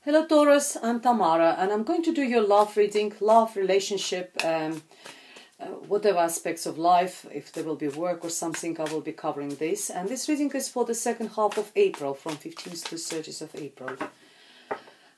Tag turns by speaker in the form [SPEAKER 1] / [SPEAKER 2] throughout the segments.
[SPEAKER 1] Hello Taurus, I'm Tamara and I'm going to do your love reading, love, relationship, whatever aspects of life. If there will be work or something, I will be covering this. And this reading is for the second half of April, from 15th to 30th of April.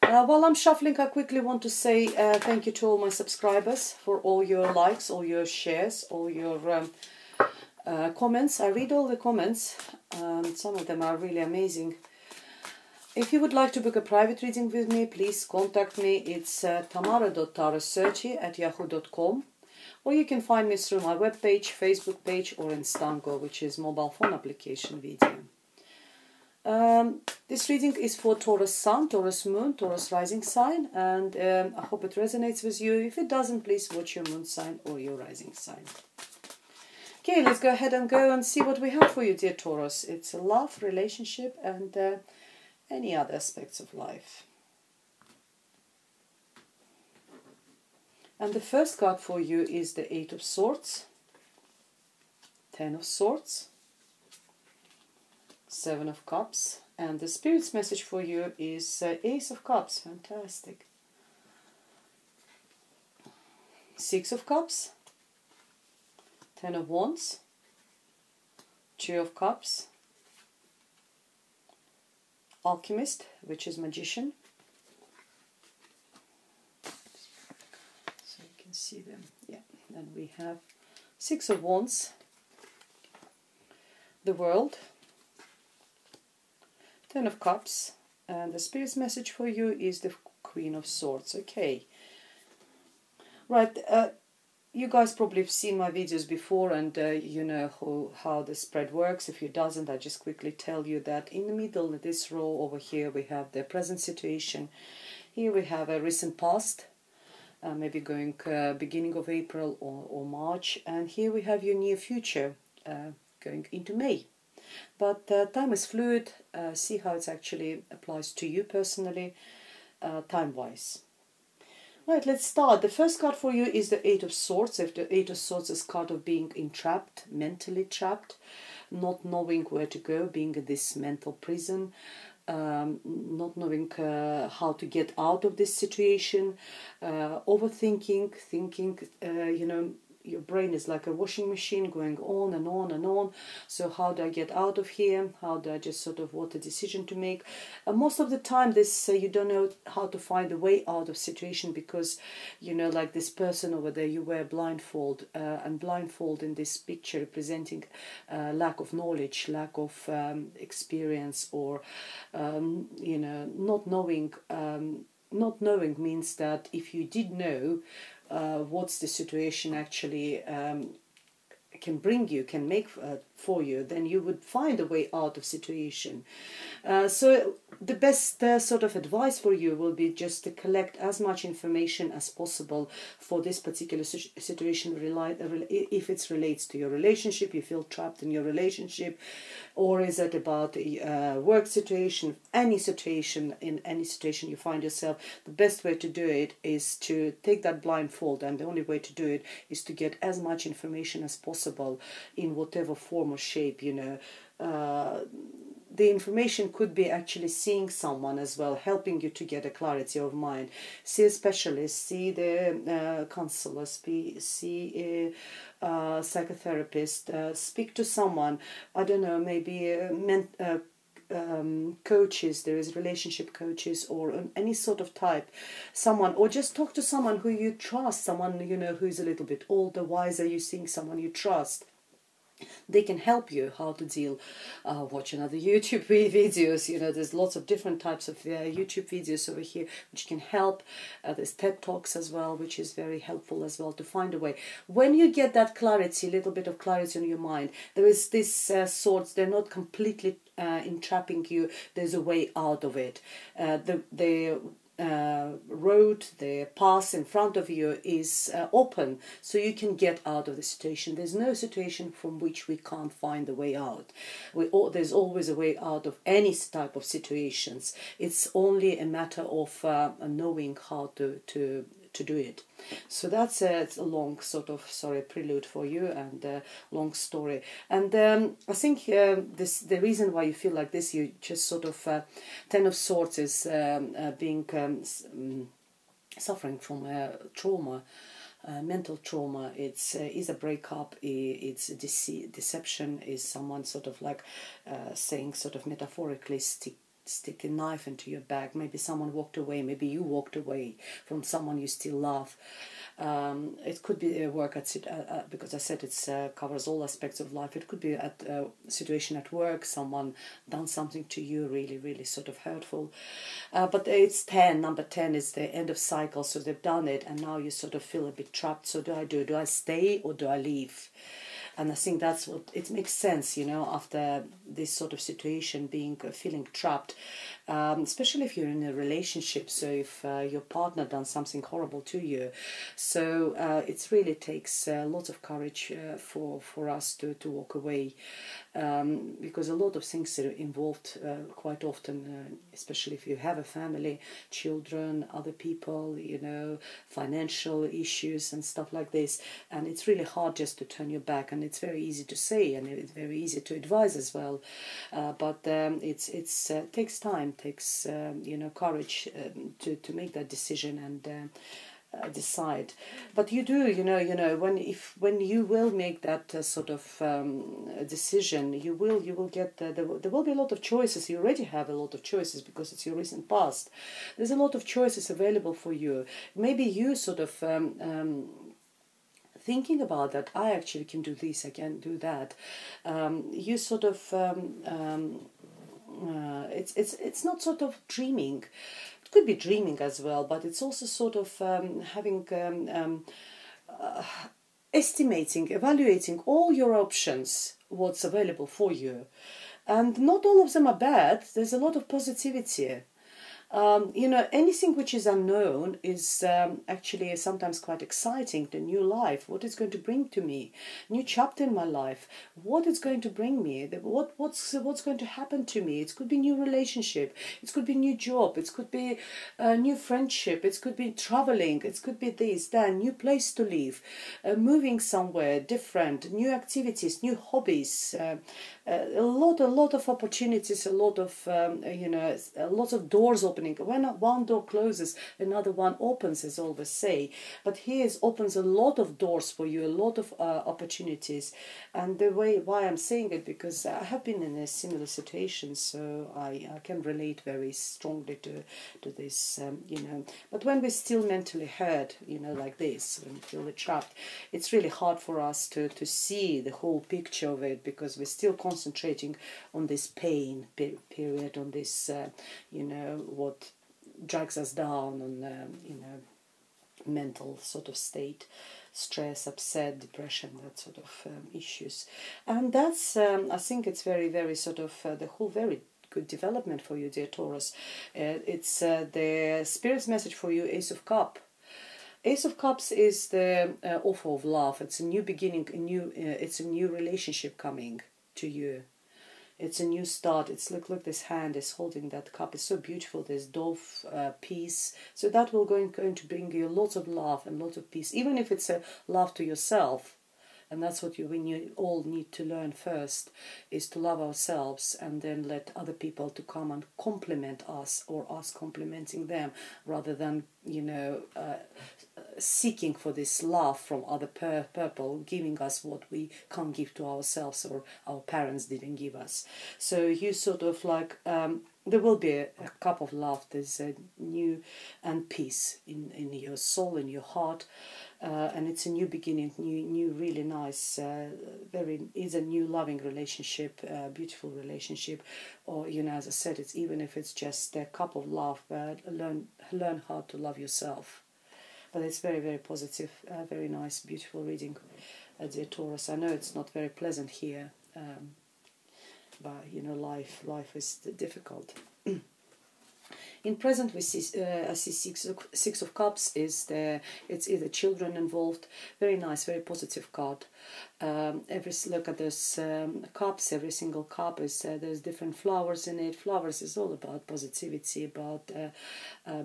[SPEAKER 1] While I'm shuffling, I quickly want to say thank you to all my subscribers for all your likes, all your shares, all your comments. I read all the comments, and some of them are really amazing. If you would like to book a private reading with me, please contact me. It's tamara.taurus30@yahoo.com, or you can find me through my webpage, Facebook page, or Instango, which is mobile phone application video. This reading is for Taurus Sun, Taurus Moon, Taurus Rising sign, and I hope it resonates with you. If it doesn't, please watch your Moon sign or your Rising sign. Okay, let's go ahead and go and see what we have for you, dear Taurus. It's a love, relationship, and any other aspects of life. And the first card for you is the Eight of Swords, Ten of Swords, Seven of Cups, and the Spirit's message for you is Ace of Cups. Fantastic. Six of Cups, Ten of Wands, Two of Cups, Alchemist, which is Magician. So you can see them. Yeah. Then we have Six of Wands, the World, Ten of Cups, and the Spirit's message for you is the Queen of Swords. Okay. Right. You guys probably have seen my videos before, and you know how the spread works. If you doesn't, I just quickly tell you that in the middle of this row over here we have the present situation. Here we have a recent past, maybe going beginning of April or March, and here we have your near future going into May. But time is fluid. See how it actually applies to you personally, time-wise. Right, let's start. The first card for you is the Eight of Swords. If the Eight of Swords is card of being entrapped, mentally trapped, not knowing where to go, being in this mental prison, not knowing how to get out of this situation, overthinking, thinking, you know, your brain is like a washing machine going on and on and on. So how do I get out of here? How do I just sort of what a decision to make? Most of the time this you don't know how to find a way out of situation, because you know, like this person over there, you wear blindfold, and blindfold in this picture representing lack of knowledge, lack of experience, or you know, not knowing. Not knowing means that if you did know what's the situation actually can bring you, can make for you, then you would find a way out of situation. So the best sort of advice for you will be just to collect as much information as possible for this particular situation. If it relates to your relationship, you feel trapped in your relationship, or is it about a work situation, any situation, in any situation you find yourself, the best way to do it is to take that blindfold, and the only way to do it is to get as much information as possible in whatever form or shape, you know. The information could be actually seeing someone as well, helping you to get a clarity of mind. See a specialist, see the counselor, see a psychotherapist, speak to someone, I don't know, maybe coaches, there is relationship coaches, or any sort of type, someone, or just talk to someone who you trust, someone, you know, who is a little bit older, wiser. You seeing someone you trust, they can help you how to deal. Watch another YouTube videos, you know, there's lots of different types of YouTube videos over here which can help. There's TED Talks as well, which is very helpful as well to find a way. When you get that clarity, a little bit of clarity in your mind, there is this swords, they're not completely entrapping you, there's a way out of it. The road, the path in front of you is open, so you can get out of the situation. There's no situation from which we can't find a way out. There's always a way out of any type of situations. It's only a matter of knowing how to to do it. So that's it's a long sort of prelude for you, and long story. And I think the reason why you feel like this, you just sort of Ten of Swords is being suffering from trauma. Mental trauma. It's is a breakup. It's deception. Is someone sort of like saying, sort of metaphorically, stick a knife into your back. Maybe someone walked away. Maybe you walked away from someone you still love. It could be a work at because I said it covers all aspects of life. It could be at a situation at work. Someone done something to you really sort of hurtful. But it's 10. Number 10 is the end of cycle. So they've done it, and now you sort of feel a bit trapped. So do I do? Do I stay or do I leave? And I think that's what it makes sense, you know, after this sort of situation, feeling trapped, especially if you're in a relationship. So if your partner done something horrible to you, so it really takes lots of courage for us to walk away, because a lot of things are involved quite often, especially if you have a family, children, other people, you know, financial issues and stuff like this. And it's really hard just to turn your back, and it's very easy to say, and it's very easy to advise as well, but it takes time, takes you know, courage to make that decision and decide. But you do, you know, when you will make that sort of decision, you will get there will be a lot of choices. You already have a lot of choices because it's your recent past. There's a lot of choices available for you. Maybe you sort of thinking about that, I actually can do this, I can do that. You sort of it's not sort of dreaming. It could be dreaming as well, but it's also sort of having estimating, evaluating all your options, what's available for you, and not all of them are bad. There's a lot of positivity. You know, anything which is unknown is actually sometimes quite exciting. The new life, what it's going to bring to me, new chapter in my life, what it's going to bring me, what's going to happen to me. It could be new relationship, it could be new job, it could be new friendship, it could be traveling, it could be this, that, new place to live, moving somewhere different, new activities, new hobbies, a lot of opportunities, a lot of you know, a lot of doors opening. When one door closes, another one opens, as I always say. But here opens a lot of doors for you, a lot of opportunities. And the way why I'm saying it, because I have been in a similar situation, so I can relate very strongly to this, you know. But when we're still mentally hurt, you know, like this, when we feel trapped, it's really hard for us to see the whole picture of it, because we're still concentrating on this pain period, on this, you know, what drags us down, on you know, mental sort of state, stress, upset, depression, that sort of issues. And that's I think it's very sort of the whole very good development for you, dear Taurus. It's the Spirit's message for you, Ace of Cups. Ace of Cups is the offer of love. It's a new beginning, it's a new relationship coming to you. It's a new start. It's look this hand is holding that cup. It's so beautiful. There's dove, peace. So that will going to bring you lots of love and lots of peace, even if it's a love to yourself. And that's what we all need to learn first, is to love ourselves, and then let other people to come and compliment us, or us complimenting them, rather than, you know, seeking for this love from other people, giving us what we can't give to ourselves, or our parents didn't give us. So you sort of like, there will be a cup of love. There's a new and peace in your soul, in your heart. And it's a new beginning, new, really nice, is a new loving relationship, beautiful relationship, or, you know, as I said, it's even if it's just a cup of love, learn how to love yourself. But it's very positive, very nice, beautiful reading, dear Taurus. I know it's not very pleasant here, but, you know, life is difficult. In present, we see I see six of cups. It's either children involved. Very nice, very positive card. Look at those cups. Every single cup is there's different flowers in it. Flowers is all about positivity, about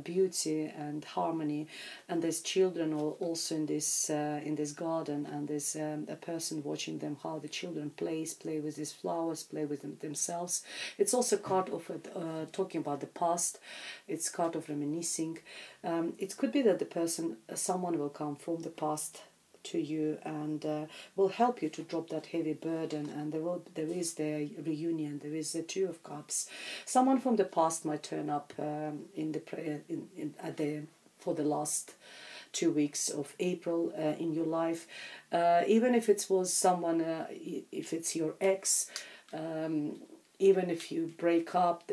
[SPEAKER 1] beauty and harmony. And there's children also in this garden, and there's a person watching them, how the children play with these flowers, play with themselves. It's also a card of talking about the past. It's a card of reminiscing. It could be that someone will come from the past to you and will help you to drop that heavy burden, and there is the reunion. There is the Two of Cups. Someone from the past might turn up for the last 2 weeks of April in your life, even if it was someone, if it's your ex, even if you break up.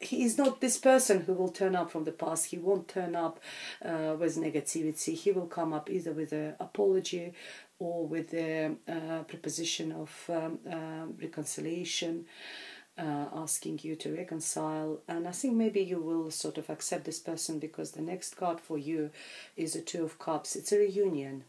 [SPEAKER 1] He is not this person who will turn up from the past. He won't turn up with negativity. He will come up either with an apology or with a proposition of reconciliation, asking you to reconcile. And I think maybe you will sort of accept this person, because the next card for you is the Two of Cups. It's a reunion.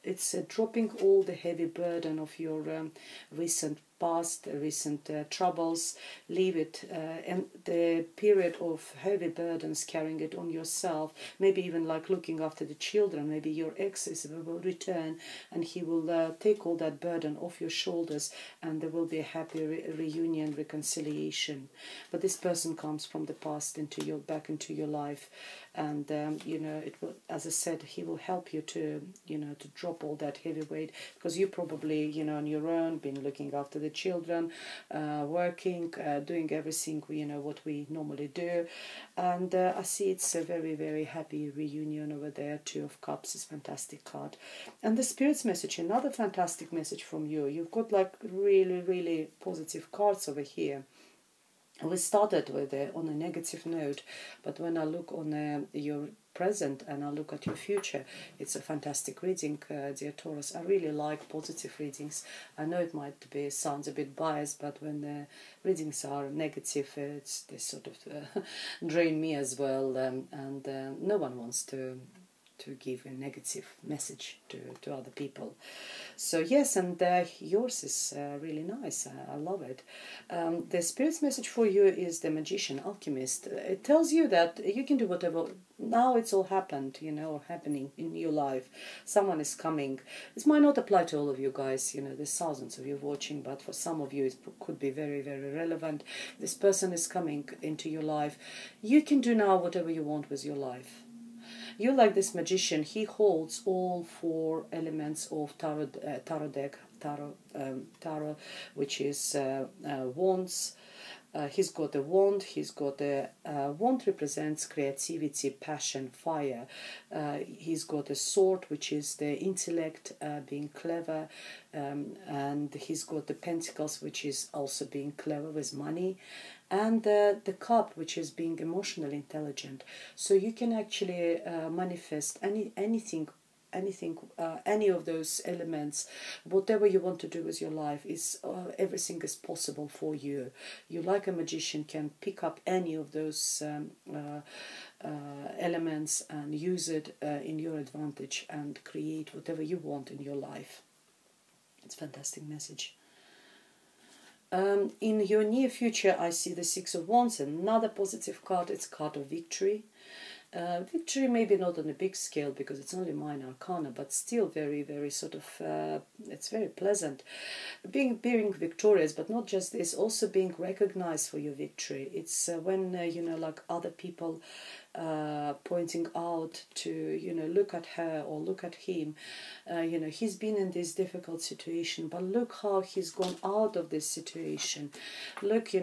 [SPEAKER 1] It's dropping all the heavy burden of your recent past, recent troubles. Leave it, and the period of heavy burdens, carrying it on yourself. Maybe even like looking after the children. Maybe your ex will return and he will take all that burden off your shoulders, and there will be a happy reunion, reconciliation. But this person comes from the past back into your life, and it will, as I said, he will help you to to drop all that heavy weight, because you probably on your own been looking after the children, working, doing everything what we normally do, and I see it's a very, very happy reunion over there. Two of Cups is a fantastic card. And the Spirit's message, another fantastic message from you. You've got like really, really positive cards over here. We started with on a negative note, but when I look on your present and I look at your future, it's a fantastic reading, dear Taurus. I really like positive readings. I know it might sounds a bit biased, but when the readings are negative, they sort of drain me as well, and no one wants to give a negative message to other people. So yes, and yours is really nice. I love it. The Spirit's message for you is the Magician, Alchemist. It tells you that you can do whatever. Now it's all happened, or happening in your life. Someone is coming. This might not apply to all of you guys. There's thousands of you watching, but for some of you it could be very, very relevant. This person is coming into your life. You can do now whatever you want with your life. You, like this magician, he holds all 4 elements of tarot deck, which is wands. He's got a wand. He's got a wand represents creativity, passion, fire. He's got a sword, which is the intellect, being clever, and he's got the pentacles, which is also being clever with money, and the cup, which is being emotionally intelligent. So you can actually manifest anything, any of those elements. Whatever you want to do with your life, is everything is possible for you. You, like a magician, can pick up any of those elements and use it in your advantage and create whatever you want in your life. It's a fantastic message. In your near future, I see the Six of Wands, another positive card. It's a card of victory. Victory maybe not on a big scale, because it's only minor arcana, but still very, very sort of, it's very pleasant. Being victorious, but not just this, also being recognized for your victory. It's when, like other people pointing out to, look at her or look at him, he's been in this difficult situation, but look how he's gone out of this situation. Look, he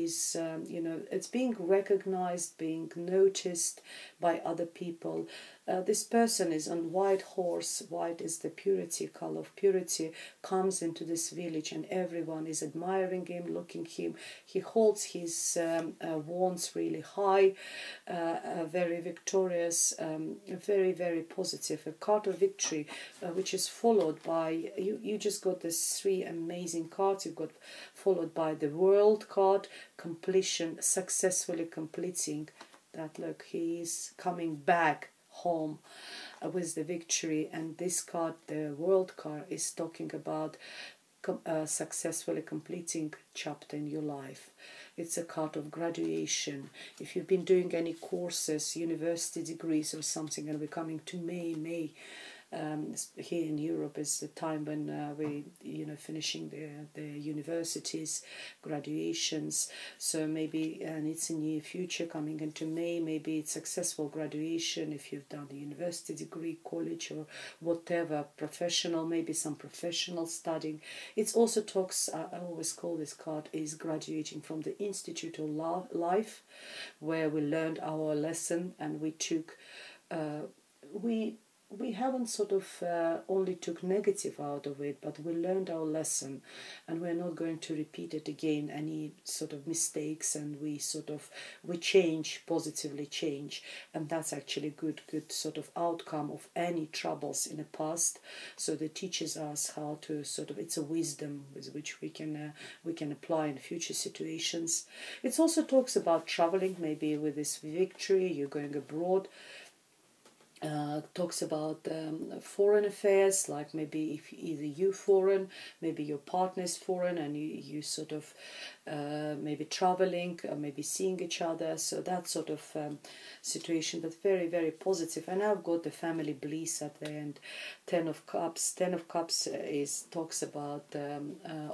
[SPEAKER 1] is, it's being recognized, being noticed by other people. This person is on white horse. White is the purity, color of purity, comes into this village, and everyone is admiring him, looking him. He holds his wands really high, very victorious, very, very positive. A card of victory, which is followed by, you just got these 3 amazing cards. You've got followed by the World card, completion, successfully completing that look, he is coming back home with the victory. And this card, the World card, is talking about successfully completing chapter in your life. It's a card of graduation. If you've been doing any courses, university degrees or something, and we're coming to May, here in Europe is the time when we, finishing the universities, graduations. So maybe, and it's a near future coming into May. Maybe it's successful graduation if you've done a university degree, college, or whatever, professional, maybe some professional studying. It also talks. I always call this card is graduating from the Institute of Life, where we learned our lesson and we took. We haven't sort of only took negative out of it, but we learned our lesson, and we're not going to repeat it again, any sort of mistakes, and we change, positively change, and that's actually good sort of outcome of any troubles in the past. So it teaches us how to sort of, it's a wisdom with which we can apply in future situations. It also talks about traveling, maybe with this victory, you're going abroad. Talks about foreign affairs, like maybe if either you foreign, maybe your partner is foreign, and you sort of maybe traveling, or maybe seeing each other. So that sort of situation, but very, very positive. And I've got the family bliss at the end. 10 of Cups. 10 of Cups talks about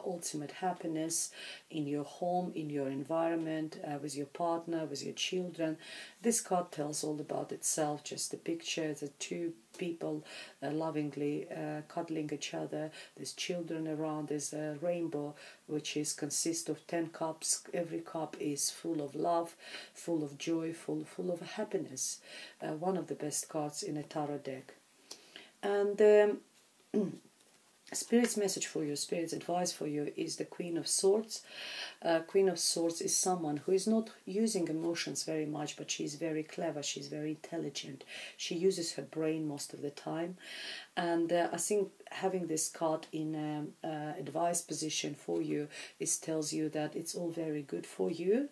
[SPEAKER 1] ultimate happiness in your home, in your environment, with your partner, with your children. This card tells all about itself, just the picture, the two people lovingly cuddling each other. There's children around. There's a rainbow, which consists of 10 cups. Every cup is full of love, full of joy, full of happiness. One of the best cards in a tarot deck. And Spirit's message for you, Spirit's advice for you is the Queen of Swords. Queen of Swords is someone who is not using emotions very much, but she's very clever, she's very intelligent. She uses her brain most of the time. And I think having this card in advice position for you tells you that it's all very good for you.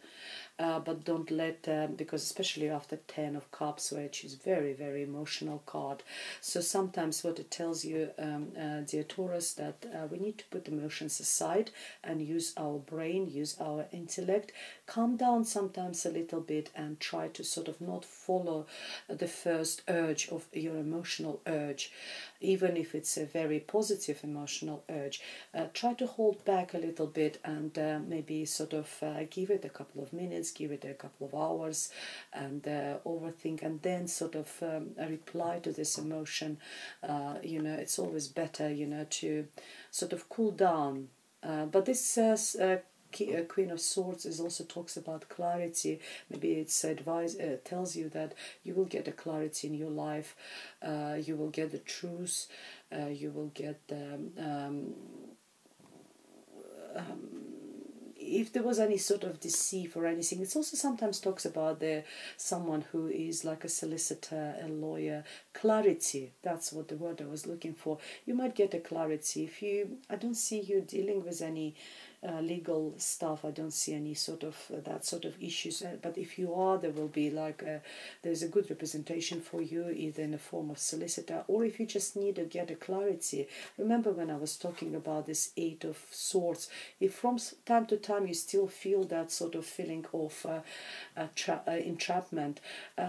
[SPEAKER 1] But don't let, because especially after 10 of Cups, which is very, very emotional card. So sometimes what it tells you, dear Taurus, that we need to put emotions aside and use our brain, use our intellect, calm down sometimes a little bit and try to sort of not follow the first urge of your emotional urge, even if it's a very positive emotional urge. Try to hold back a little bit and maybe sort of give it a couple of minutes, give it a couple of hours, and overthink, and then sort of reply to this emotion. It's always better, to sort of cool down. But this Queen of Swords also talks about clarity. Maybe it's advice, tells you that you will get a clarity in your life. You will get the truth. You will get if there was any sort of deceit or anything. It also sometimes talks about someone who is like a solicitor, a lawyer. Clarity, that's what the word I was looking for. You might get a clarity. I don't see you dealing with any legal stuff. I don't see any sort of that sort of issues, but if you are, there will be there's a good representation for you, either in the form of solicitor, or if you just need to get a clarity. Remember when I was talking about this 8 of Swords, if from time to time you still feel that sort of feeling of entrapment,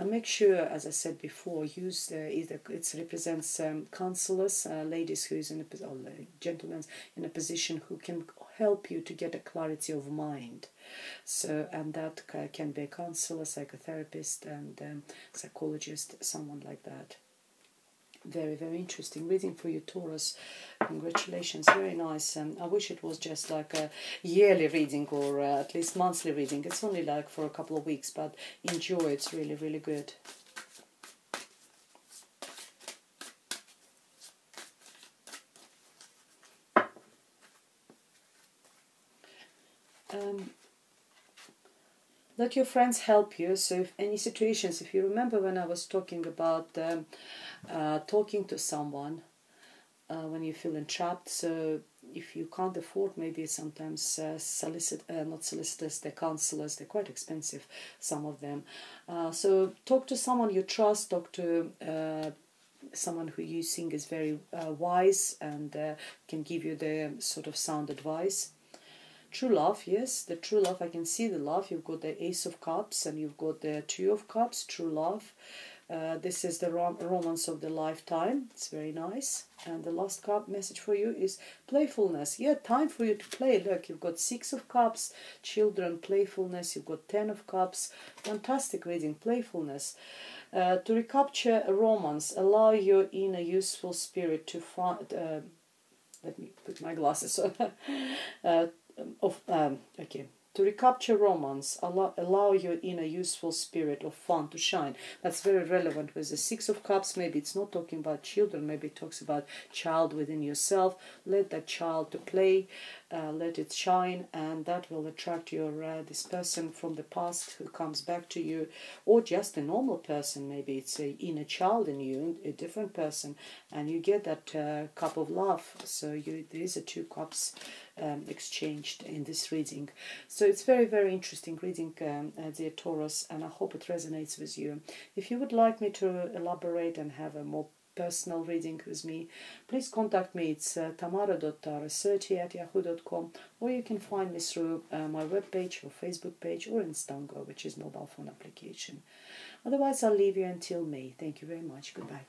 [SPEAKER 1] make sure, as I said before, use either it represents counselors, ladies who is in a, or gentlemen in a position who can help you to get a clarity of mind. So, and that can be a counselor, psychotherapist, and psychologist, someone like that. Very, very interesting reading for you, Taurus. Congratulations, very nice. I wish it was just like a yearly reading or at least monthly reading. It's only like for a couple of weeks, but enjoy. It's really, really good. Let your friends help you. So if any situations, if you remember when I was talking about talking to someone when you feel entrapped, so if you can't afford, maybe sometimes not solicitors, they're counselors, they're quite expensive, some of them. So talk to someone you trust, talk to someone who you think is very wise and can give you the sort of sound advice. True love, yes, the true love, I can see the love. You've got the Ace of Cups and you've got the Two of Cups, true love. This is the romance of the lifetime. It's very nice. And the last card message for you is playfulness. Yeah, time for you to play. Look, you've got Six of Cups, children, playfulness. You've got Ten of Cups. Fantastic reading, playfulness. To recapture a romance, allow your inner useful spirit to find... let me put my glasses on. Okay. To recapture romance, allow your inner useful spirit of fun to shine. That's very relevant with the Six of Cups. Maybe it's not talking about children. Maybe it talks about child within yourself. Let that child to play. Let it shine, and that will attract your this person from the past who comes back to you, or just a normal person. Maybe it's a inner child in you, a different person, and you get that cup of love. So there is a two cups exchanged in this reading. So it's very, very interesting reading, dear Taurus, and I hope it resonates with you. If you would like me to elaborate and have a more personal reading with me, please contact me. It's tamara.taurus30@yahoo.com, or you can find me through my webpage or Facebook page or Instango, which is mobile phone application. Otherwise, I'll leave you until May. Thank you very much. Goodbye.